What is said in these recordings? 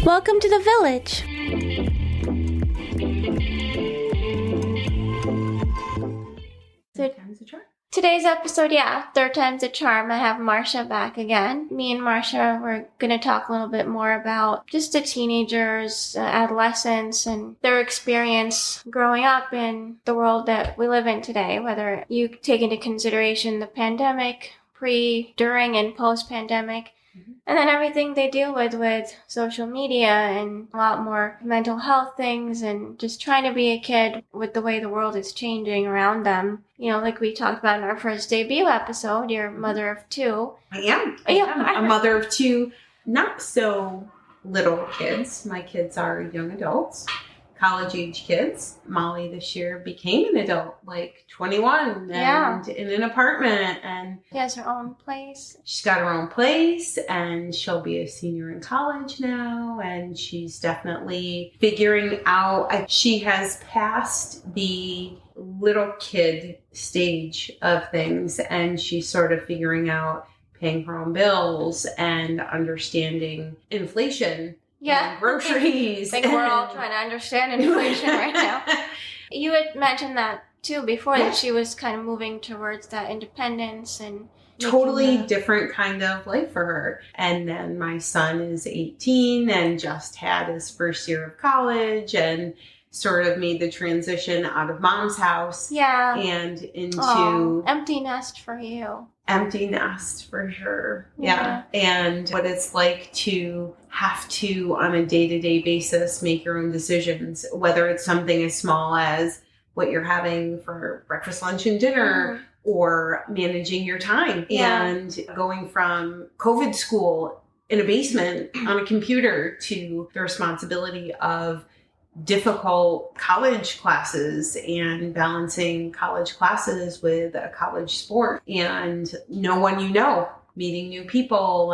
Welcome to the village. Third time's a charm. Today's episode, third time's a charm. I have Marcia back again. Me and Marcia, we're going to talk a little bit more about just the teenagers, adolescents, and their experience growing up in the world that we live in today, whether you take into consideration the pandemic, pre, during, and post-pandemic, and then everything they deal with social media and a lot more mental health things and just trying to be a kid with the way the world is changing around them. You know, like we talked about in our first debut episode, you're a mother of two. I am a mother of two not so little kids. My kids are young adults, college-age kids. Molly this year became an adult, like 21, and in an apartment. And she has her own place. She's got her own place, and she'll be a senior in college now. And she's definitely figuring out. She has passed the little kid stage of things, and she's sort of figuring out paying her own bills and understanding inflation. Yeah. Groceries. I think we're all trying to understand inflation right now. You had mentioned that too before, that she was kind of moving towards that independence and totally different kind of life for her. And then my son is 18 and just had his first year of college and sort of made the transition out of mom's house and into empty nest for you. Empty nest for sure. Yeah. And what it's like to have to, on a day-to-day basis, make your own decisions, whether it's something as small as what you're having for breakfast, lunch, and dinner, or managing your time and going from COVID school in a basement on a computer to the responsibility of difficult college classes and balancing college classes with a college sport and no one meeting new people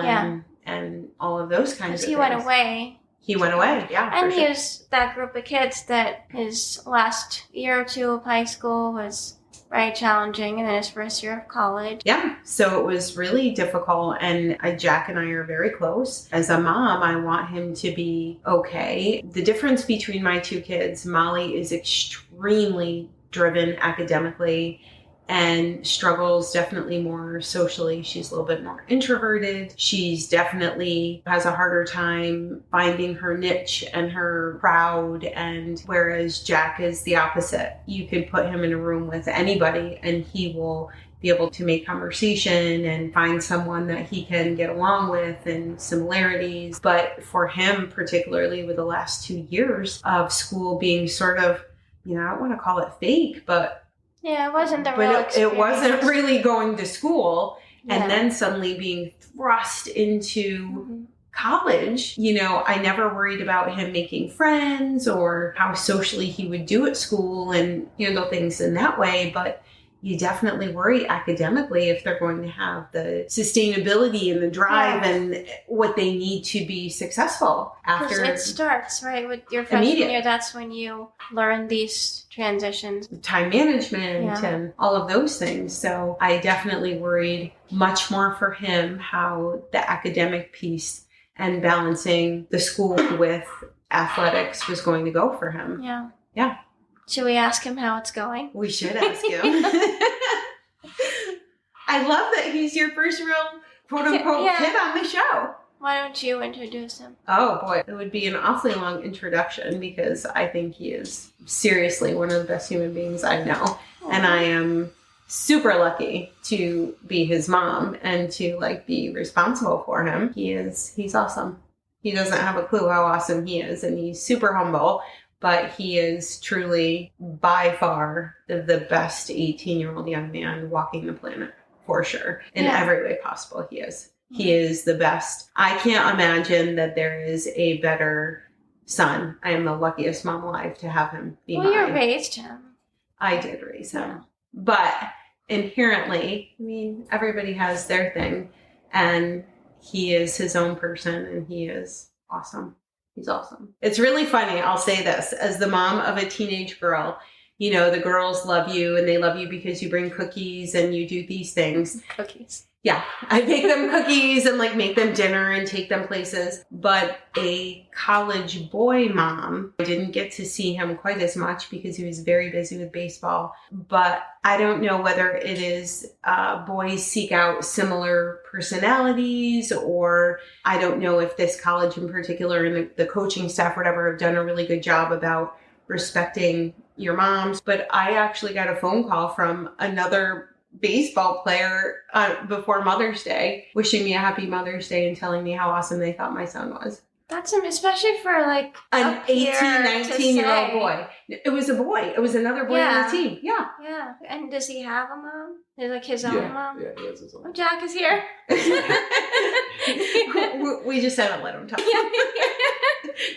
and all of those kinds of things. He went away. He went away, And he was that group of kids that his last year or two of high school was very challenging, and then his first year of college. Yeah, so it was really difficult, and Jack and I are very close. As a mom, I want him to be okay. The difference between my two kids, Molly is extremely driven academically and struggles definitely more socially. She's a little bit more introverted. She's definitely has a harder time finding her niche and her crowd. And whereas Jack is the opposite, you could put him in a room with anybody and he will be able to make conversation and find someone that he can get along with and similarities. But for him, particularly with the last 2 years of school being sort of, I don't want to call it fake, but it wasn't the real experience. It wasn't really going to school and then suddenly being thrust into college. I never worried about him making friends or how socially he would do at school and handle things in that way. But you definitely worry academically if they're going to have the sustainability and the drive and what they need to be successful after. Because it starts, right, with your freshman year. That's when you learn these transitions. Time management and all of those things. So I definitely worried much more for him how the academic piece and balancing the school with athletics was going to go for him. Yeah. Yeah. Should we ask him how it's going? We should ask him. I love that he's your first real quote-unquote kid on the show. Why don't you introduce him? Oh, boy. It would be an awfully long introduction because I think he is seriously one of the best human beings I know. Aww. And I am super lucky to be his mom and to, be responsible for him. He's awesome. He doesn't have a clue how awesome he is, and he's super humble. But he is truly, by far, the best 18-year-old young man walking the planet, for sure. In every way possible, he is. He is the best. I can't imagine that there is a better son. I am the luckiest mom alive to have him be mine. Well, you raised him. I did raise him. But inherently, everybody has their thing. And he is his own person, and he is awesome. He's awesome. It's really funny. I'll say this. As the mom of a teenage girl, the girls love you and they love you because you bring cookies and you do these things. Cookies. Yeah, I bake them cookies and like make them dinner and take them places. But a college boy mom, I didn't get to see him quite as much because he was very busy with baseball. But I don't know whether it is boys seek out similar personalities, or I don't know if this college in particular and the coaching staff, whatever, have done a really good job about respecting your moms. But I actually got a phone call from another baseball player before Mother's Day, wishing me a happy Mother's Day and telling me how awesome they thought my son was. That's especially for like an 18, 19-year-old boy. It was a boy. It was another boy on the team. Yeah. Yeah. And does he have a mom? Is like his own mom? Yeah, he has his own. Oh, Jack is here. We just haven't let him talk.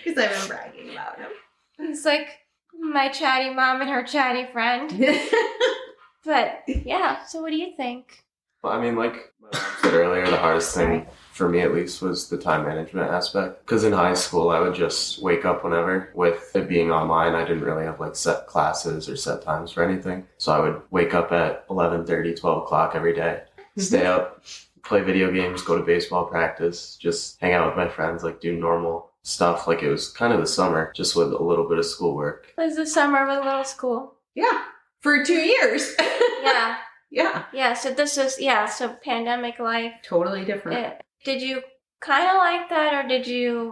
Because I've been bragging about him. He's like my chatty mom and her chatty friend. But yeah, so what do you think? Well, I mean, like my mom said earlier, the hardest thing for me at least was the time management aspect. Because in high school, I would just wake up whenever. With it being online, I didn't really have like set classes or set times for anything. So I would wake up at 11:30, 12 o'clock every day, stay up, play video games, go to baseball practice, just hang out with my friends, like do normal stuff. Like it was kind of the summer, just with a little bit of schoolwork. It was the summer with a little school. Yeah. For 2 years. Yeah. Yeah. Yeah, so this is, so pandemic life. Totally different. Did you kind of like that, or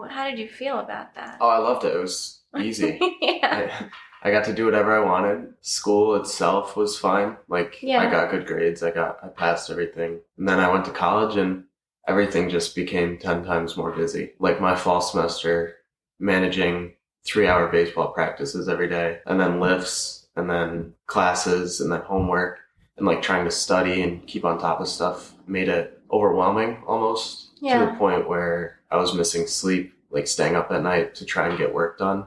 how did you feel about that? Oh, I loved it. It was easy. Yeah. I got to do whatever I wanted. School itself was fine. Like, I got good grades. I passed everything. And then I went to college and everything just became 10 times more busy. Like my fall semester, managing 3-hour baseball practices every day, and then lifts, and then classes, and then homework, and like trying to study and keep on top of stuff made it overwhelming almost to the point where I was missing sleep, like staying up at night to try and get work done.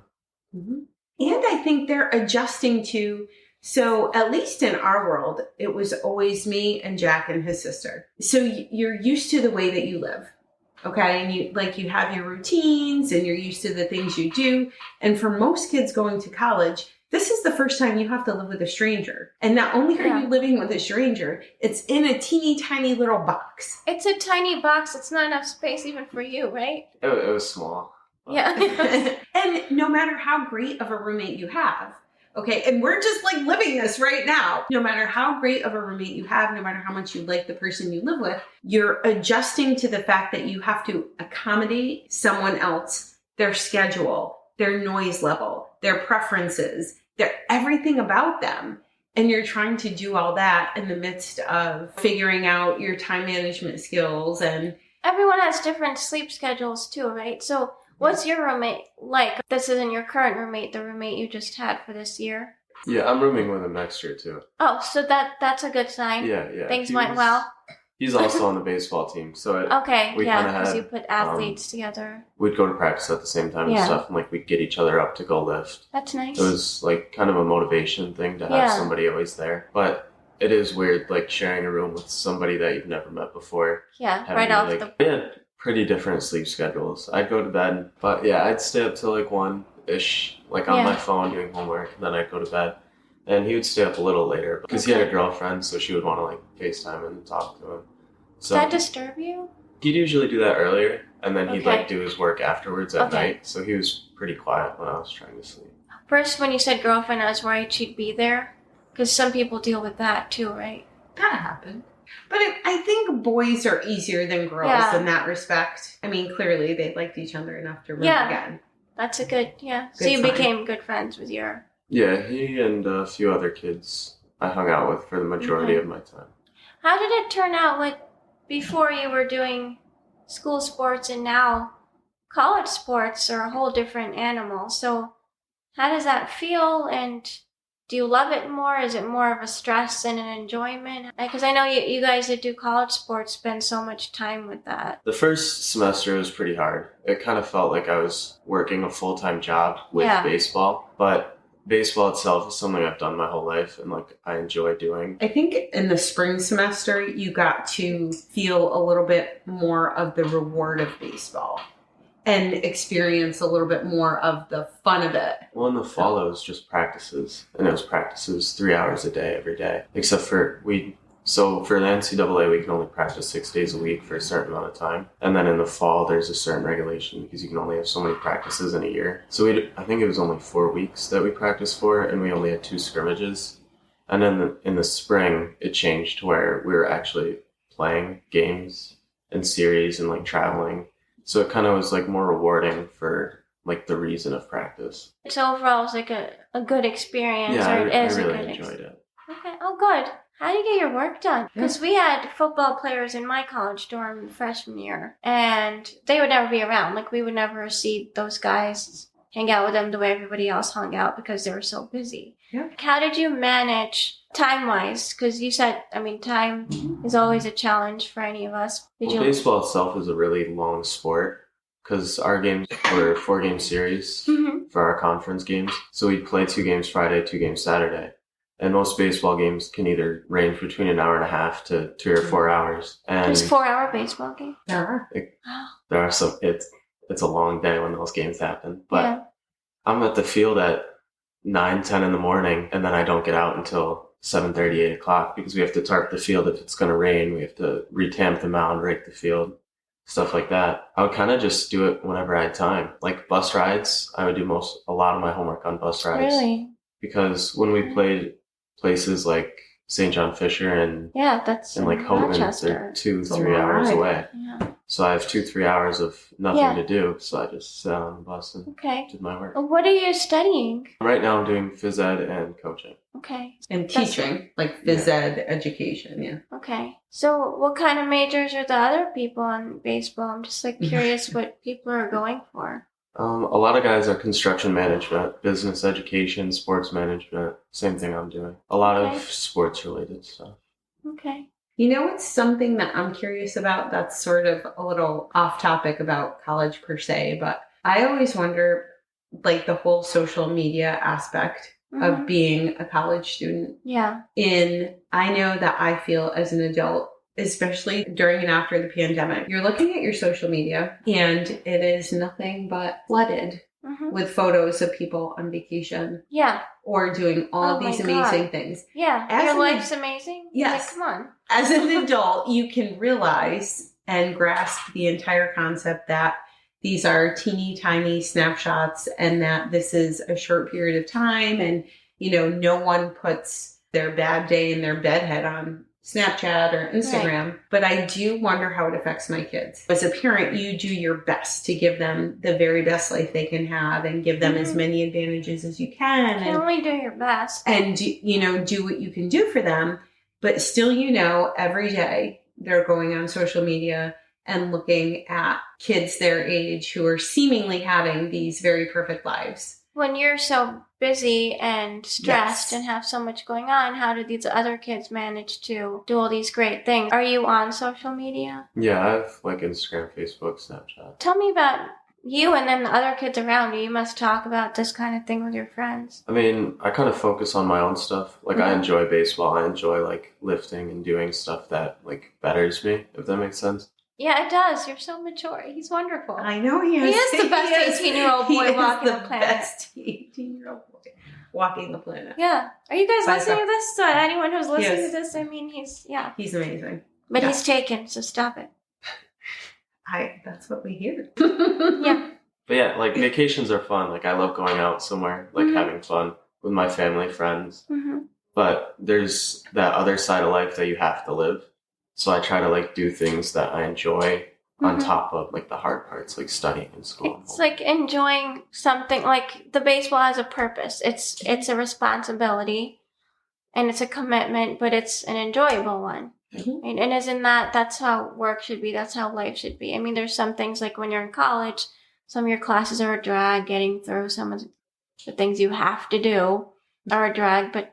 Mm-hmm. And I think they're adjusting to, so at least in our world, it was always me and Jack and his sister. So you're used to the way that you live. Okay. And you have your routines and you're used to the things you do. And for most kids going to college, this is the first time you have to live with a stranger. And not only are you living with a stranger, it's in a teeny tiny little box. It's a tiny box. It's not enough space even for you, right? It was small. Yeah. And no matter how great of a roommate you have, okay, and we're just like living this right now. No matter how great of a roommate you have, no matter how much you like the person you live with, you're adjusting to the fact that you have to accommodate someone else, their schedule, their noise level, their preferences, their everything about them. And you're trying to do all that in the midst of figuring out your time management skills. And everyone has different sleep schedules too, right? So what's your roommate like? This isn't your current roommate, the roommate you just had for this year. Yeah, I'm rooming with him next year too. Oh, so that's a good sign. Yeah. Things went well. He's also on the baseball team, so because you put athletes together. We'd go to practice at the same time and stuff, and like we'd get each other up to go lift. That's nice. It was like kind of a motivation thing to have somebody always there, but it is weird, like sharing a room with somebody that you've never met before. Yeah, right off the pretty different sleep schedules. I'd go to bed, but I'd stay up till like 1-ish, like on my phone doing homework, and then I'd go to bed. And he would stay up a little later because he had a girlfriend, so she would want to like FaceTime and talk to him. So does that disturb you? He'd usually do that earlier, and then he'd like do his work afterwards at night. So he was pretty quiet when I was trying to sleep. First, when you said girlfriend, I was worried she'd be there because some people deal with that too, right? That happened. But I think boys are easier than girls in that respect. I mean, clearly they liked each other enough to room again. That's a good so you became good friends with your... Yeah, he and a few other kids I hung out with for the majority of my time. How did it turn out before you were doing school sports and now college sports are a whole different animal? So how does that feel, and do you love it more? Is it more of a stress and an enjoyment? Because I know you guys that do college sports spend so much time with that. The first semester was pretty hard. It kind of felt like I was working a full-time job with baseball, but baseball itself is something I've done my whole life and like I enjoy doing. I think in the spring semester, you got to feel a little bit more of the reward of baseball and experience a little bit more of the fun of it. Well, in the fall, it was just practices, and it was practices 3 hours a day, every day, except for we So for the NCAA, we can only practice 6 days a week for a certain amount of time. And then in the fall, there's a certain regulation because you can only have so many practices in a year. So I think it was only 4 weeks that we practiced for, and we only had 2 scrimmages. And then in the spring, it changed to where we were actually playing games and series and like traveling. So it kind of was like more rewarding for like the reason of practice. So overall, it's like a good experience. Yeah, or I is really a good enjoyed it. Okay. Oh, good. How do you get your work done? Because we had football players in my college dorm freshman year, and they would never be around. Like, we would never see those guys, hang out with them the way everybody else hung out because they were so busy. Yeah. How did you manage time-wise? Because you said, time is always a challenge for any of us. Baseball itself is a really long sport because our games were 4-game series for our conference games. So we'd play 2 games Friday, 2 games Saturday. And most baseball games can either range between an hour and a half to 3 or 4 hours. And there's 4-hour baseball games? There are. There are some. It's a long day when those games happen. But I'm at the field at 9, 10 in the morning, and then I don't get out until 7:30, 8 o'clock because we have to tarp the field if it's going to rain. We have to retamp the mound, rake the field, stuff like that. I would kind of just do it whenever I had time. Like bus rides, I would do a lot of my homework on bus rides. Really? Because when we played places like St. John Fisher and that's and like Houghton, they're 2-3 hours away. Yeah. So I have 2-3 hours of nothing to do. So I just sat on the bus and did my work. What are you studying? Right now I'm doing phys ed and coaching. Okay. And teaching, like phys ed education, Okay. So what kind of majors are the other people on baseball? I'm just like curious what people are going for. A lot of guys are construction management, business education, sports management. Same thing I'm doing. A lot of sports related stuff. Okay. You know, it's something that I'm curious about that's sort of a little off topic about college per se, but I always wonder, like, the whole social media aspect of being a college student. Yeah. I know that I feel as an adult, especially during and after the pandemic, you're looking at your social media and it is nothing but flooded with photos of people on vacation. Yeah. Or doing all of these amazing things. Yeah. Your life's amazing? Yes. Like, come on. As an adult, you can realize and grasp the entire concept that these are teeny tiny snapshots and that this is a short period of time. And, no one puts their bad day in their bedhead on Snapchat or Instagram, but I do wonder how it affects my kids. As a parent, you do your best to give them the very best life they can have and give them as many advantages as you can. You can only do your best. And, do what you can do for them. But still, every day they're going on social media and looking at kids their age who are seemingly having these very perfect lives. When you're so busy and stressed and have so much going on, how do these other kids manage to do all these great things? Are you on social media? Yeah, I have like Instagram, Facebook, Snapchat. Tell me about you and then the other kids around you. You must talk about this kind of thing with your friends. I kind of focus on my own stuff. Like I enjoy baseball. I enjoy like lifting and doing stuff that like betters me, if that makes sense. Yeah, it does. You're so mature. He's wonderful. I know he is. He is the best 18-year-old boy walking the planet. Best 18-year-old boy walking the planet. Yeah. Are you guys listening to this? Anyone who's listening to this, he's amazing. But he's taken, so stop it. That's what we hear. Yeah. But yeah, like vacations are fun. Like I love going out somewhere, like having fun with my family, friends. But there's that other side of life that you have to live. So I try to like do things that I enjoy on top of like the hard parts, like studying in school. It's like enjoying something. Like the baseball has a purpose. It's a responsibility and it's a commitment, but it's an enjoyable one. And isn't that's how work should be? That's how life should be. There's some things like when you're in college, some of your classes are a drag. Getting through some of the things you have to do are a drag, but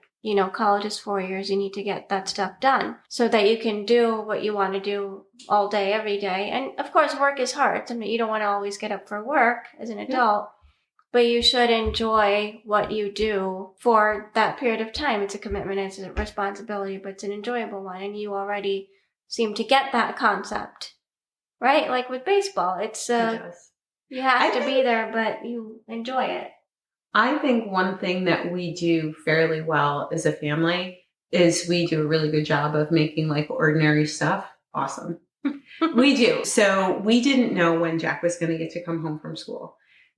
college is 4 years. You need to get that stuff done so that you can do what you want to do all day, every day. And of course, work is hard. You don't want to always get up for work as an adult, but you should enjoy what you do for that period of time. It's a commitment, it's a responsibility, but it's an enjoyable one. And you already seem to get that concept, right? Like with baseball, it's you have to be there, but you enjoy it. I think one thing that we do fairly well as a family is we do a really good job of making like ordinary stuff awesome. We do. So we didn't know when Jack was going to get to come home from school.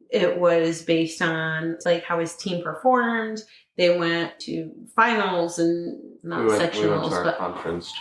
It was based on like how his team performed. They went to finals and not sectionals, we went to our but conference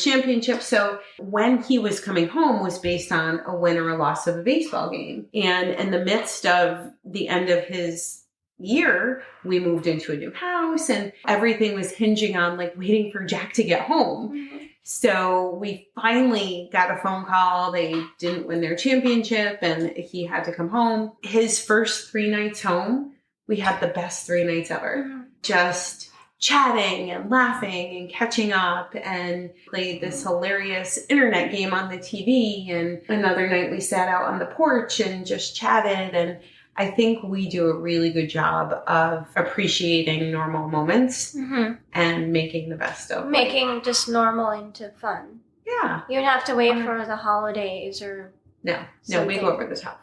championship. So when he was coming home was based on a win or a loss of a baseball game. And in the midst of the end of his year, we moved into a new house and everything was hinging on like waiting for Jack to get home. Mm-hmm. So we finally got a phone call. They didn't win their championship and he had to come home. His first 3 nights home, we had the best 3 nights ever. Mm-hmm. Just chatting and laughing and catching up and played this hilarious internet game on the TV. And another night we sat out on the porch and just chatted. And I think we do a really good job of appreciating normal moments mm-hmm. and making the best of making just normal into fun. Yeah. You don't have to wait for the holidays or No, we go over the top.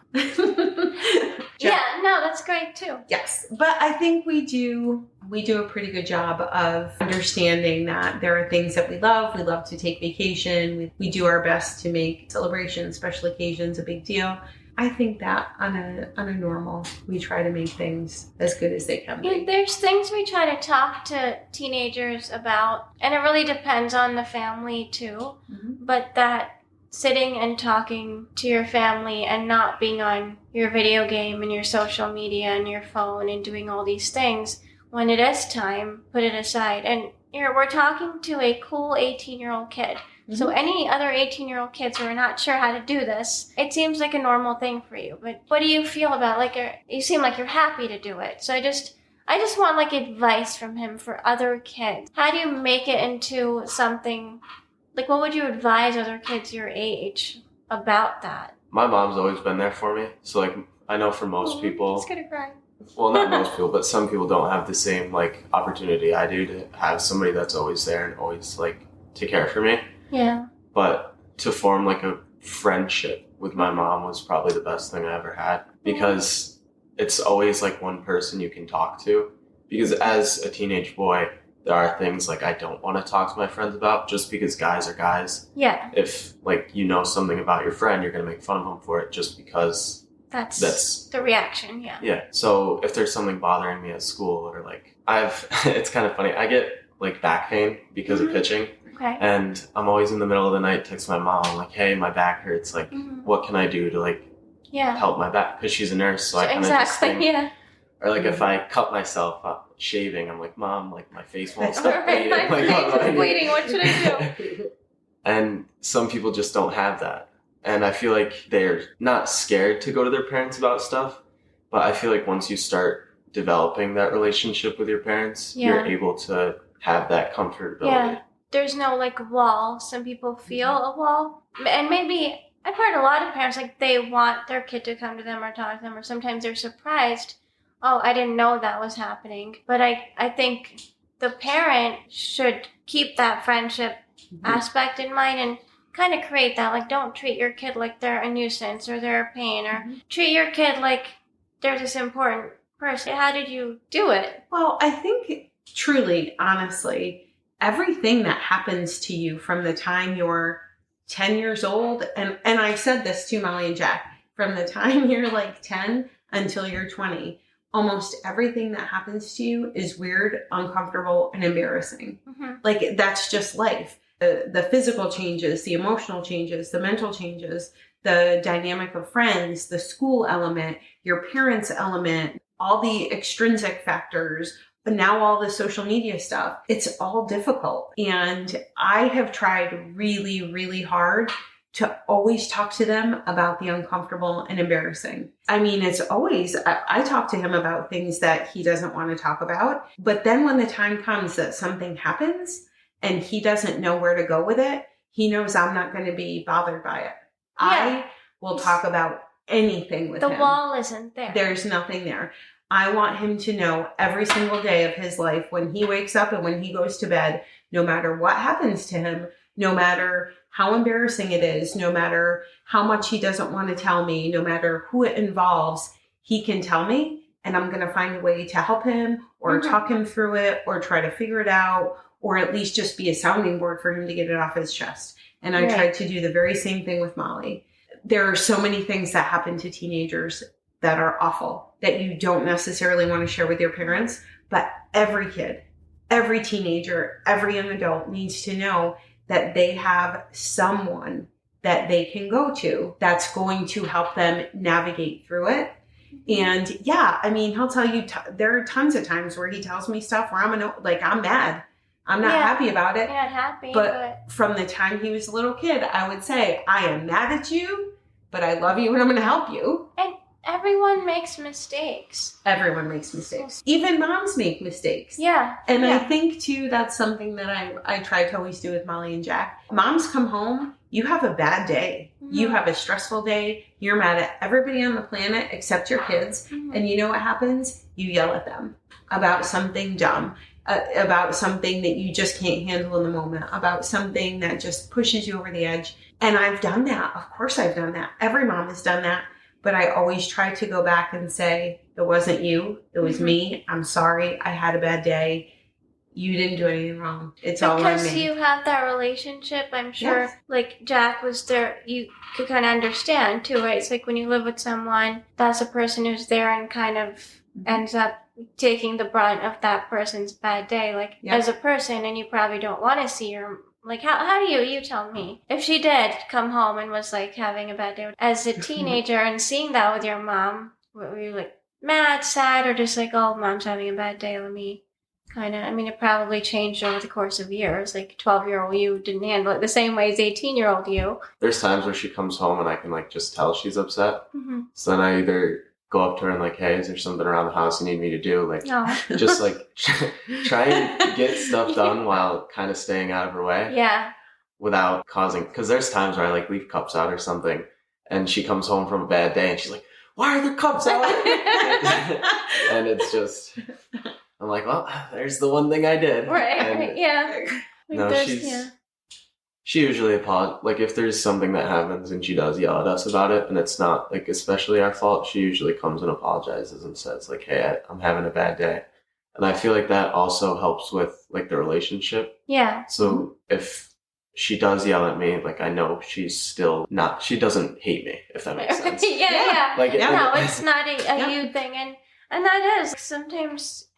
Yeah, no, that's great too. Yes. But I think we do a pretty good job of understanding that there are things that we love. We love to take vacation. We do our best to make celebrations, special occasions a big deal. I think that on a normal, we try to make things as good as they can be. Yeah, there's things we try to talk to teenagers about, and it really depends on the family too. Mm-hmm. But that sitting and talking to your family and not being on your video game and your social media and your phone and doing all these things, when it is time, put it aside. And we're talking to a cool 18-year-old kid. Mm-hmm. So any other 18-year-old kids who are not sure how to do this, it seems like a normal thing for you. But what do you feel about you seem like you're happy to do it. So I just want like advice from him for other kids. How do you make it into something, like what would you advise other kids your age about that? My mom's always been there for me. So like I know for most people, it's gonna cry. Well, not most people, but some people don't have the same like opportunity I do to have somebody that's always there and always like take care for me. Yeah. But to form like a friendship with my mom was probably the best thing I ever had because it's always like one person you can talk to. Because as a teenage boy, there are things like I don't want to talk to my friends about just because guys are guys. Yeah. If like you know something about your friend, you're going to make fun of them for it just because that's the reaction. Yeah. Yeah. So if there's something bothering me at school or like it's kind of funny. I get like back pain because mm-hmm. of pitching. Okay. And I'm always in the middle of the night text my mom like, hey, my back hurts. Like, mm-hmm. what can I do to like help my back? Because she's a nurse, so I kind of just think. Yeah. Or like if I cut myself up shaving, I'm like, Mom, like my face won't stop bleeding. My face is bleeding. What should I do? And some people just don't have that. And I feel like they're not scared to go to their parents about stuff. But I feel like once you start developing that relationship with your parents, you're able to have that comfortability. Yeah. There's no like wall. Some people feel a wall. And maybe I've heard a lot of parents like they want their kid to come to them or talk to them, or sometimes they're surprised. Oh, I didn't know that was happening. But I think the parent should keep that friendship mm-hmm. aspect in mind and kind of create that. Like, don't treat your kid like they're a nuisance or they're a pain, or mm-hmm. treat your kid like they're this important person. How did you do it? Well, I think truly, honestly, everything that happens to you from the time you're 10 years old, and I've said this to Molly and Jack, from the time you're like 10 until you're 20, almost everything that happens to you is weird, uncomfortable, and embarrassing. Mm-hmm. Like, that's just life. The physical changes, the emotional changes, the mental changes, the dynamic of friends, the school element, your parents' element, all the extrinsic factors, but now all the social media stuff, it's all difficult. And I have tried really, really hard to always talk to them about the uncomfortable and embarrassing. I mean, it's always, I talk to him about things that he doesn't want to talk about. But then when the time comes that something happens and he doesn't know where to go with it, he knows I'm not going to be bothered by it. Yeah. I will talk about anything with him. The wall isn't there. There's nothing there. I want him to know every single day of his life, when he wakes up and when he goes to bed, no matter what happens to him, no matter how embarrassing it is, no matter how much he doesn't want to tell me, no matter who it involves, he can tell me and I'm going to find a way to help him or mm-hmm. talk him through it or try to figure it out or at least just be a sounding board for him to get it off his chest. And I tried to do the very same thing with Molly. There are so many things that happen to teenagers that are awful that you don't necessarily want to share with your parents, but every kid, every teenager, every young adult needs to know that they have someone that they can go to that's going to help them navigate through it. And yeah, I mean, he'll tell you, there are tons of times where he tells me stuff where I'm mad. I'm not happy about it. You're not happy. But from the time he was a little kid, I would say, I am mad at you, but I love you and I'm going to help you. And everyone makes mistakes. Everyone makes mistakes. Even moms make mistakes. Yeah. And I think, too, that's something that I try to always do with Molly and Jack. Moms come home, you have a bad day. Mm-hmm. You have a stressful day. You're mad at everybody on the planet except your kids. Mm-hmm. And you know what happens? You yell at them about something dumb, about something that you just can't handle in the moment, about something that just pushes you over the edge. And I've done that. Of course I've done that. Every mom has done that. But I always try to go back and say, it wasn't you. It was me. I'm sorry. I had a bad day. You didn't do anything wrong. It's all on me. Because you have that relationship, I'm sure, like Jack was there, you could kind of understand too, right? It's like when you live with someone, that's a person who's there and kind of ends up taking the brunt of that person's bad day, like as a person, and you probably don't want to see her. Like, how do you tell me, if she did come home and was like having a bad day as a teenager and seeing that with your mom, were you like mad, sad, or just like, oh, mom's having a bad day, let me kind of, I mean, it probably changed over the course of years. Like 12-year-old you didn't handle it the same way as 18-year-old you. There's times where she comes home and I can like just tell she's upset. Mm-hmm. So then I either go up to her and like, hey, is there something around the house you need me to do? Like, just like try and get stuff done while kind of staying out of her way. Yeah. Without causing, because there's times where I like leave cups out or something and she comes home from a bad day and she's like, why are the cups out? And it's just, I'm like, well, there's the one thing I did. Right. And yeah. No, she usually apologizes. Like, if there's something that happens and she does yell at us about it, and it's not, like, especially our fault, she usually comes and apologizes and says, like, hey, I'm having a bad day. And I feel like that also helps with, like, the relationship. Yeah. So if she does yell at me, like, I know she's still not, she doesn't hate me, if that makes sense. yeah. Like, no, it's not a you thing. And that is sometimes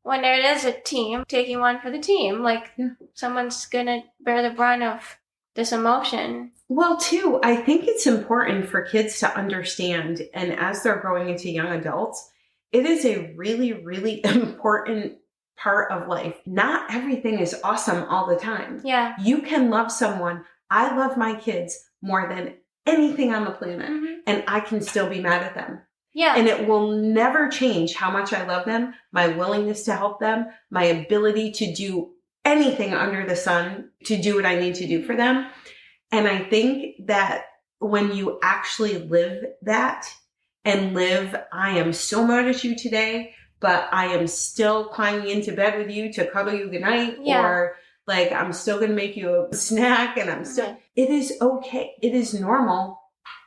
when it is a team, taking one for the team, like someone's going to bear the brunt of this emotion. Well, too, I think it's important for kids to understand, and as they're growing into young adults, it is a really, really important part of life. Not everything is awesome all the time. Yeah. You can love someone. I love my kids more than anything on the planet, and I can still be mad at them. Yeah. And it will never change how much I love them, my willingness to help them, my ability to do anything under the sun to do what I need to do for them. And I think that when you actually live that and live, I am so mad at you today, but I am still climbing into bed with you to cuddle you goodnight, or like, I'm still going to make you a snack, and I'm still, it is okay. It is normal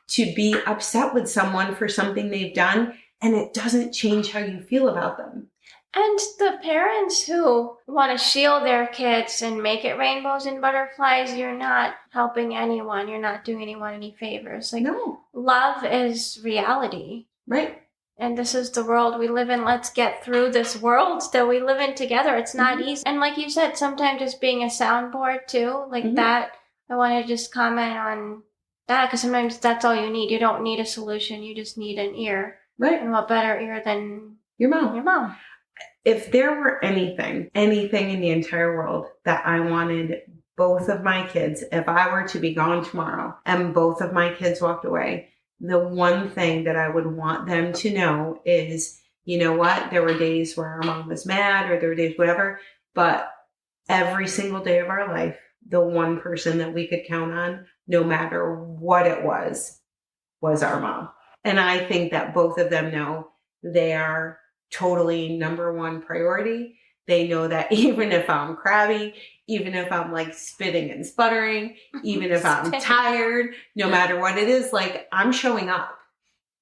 to be upset with someone for something they've done, and it doesn't change how you feel about them. And the parents who want to shield their kids and make it rainbows and butterflies, you're not helping anyone. You're not doing anyone any favors. Like, no. Love is reality. Right. And this is the world we live in. Let's get through this world that we live in together. It's not easy. And like you said, sometimes just being a soundboard too, like that, I want to just comment on that, because sometimes that's all you need. You don't need a solution. You just need an ear. Right. And what better ear than your mom? Your mom. If there were anything in the entire world that I wanted both of my kids, if I were to be gone tomorrow and both of my kids walked away, the one thing that I would want them to know is, you know what? There were days where our mom was mad, or there were days whatever, but every single day of our life, the one person that we could count on, no matter what it was our mom. And I think that both of them know they are totally number one priority. They know that even if I'm crabby, even if I'm like spitting and sputtering, even if I'm tired, no matter what it is, like, I'm showing up.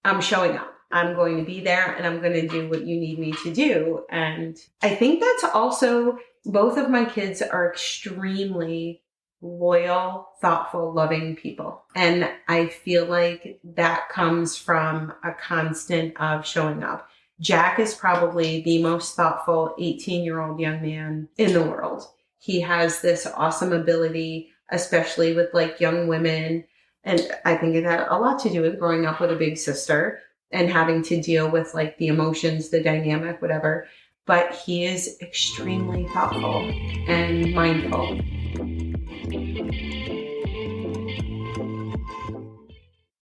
I'm showing up. I'm going to be there and I'm going to do what you need me to do. And I think that's also, both of my kids are extremely loyal, thoughtful, loving people. And I feel like that comes from a constant of showing up. Jack is probably the most thoughtful 18-year-old young man in the world. He has this awesome ability, especially with like young women. And I think it had a lot to do with growing up with a big sister and having to deal with like the emotions, the dynamic, whatever. But he is extremely thoughtful and mindful.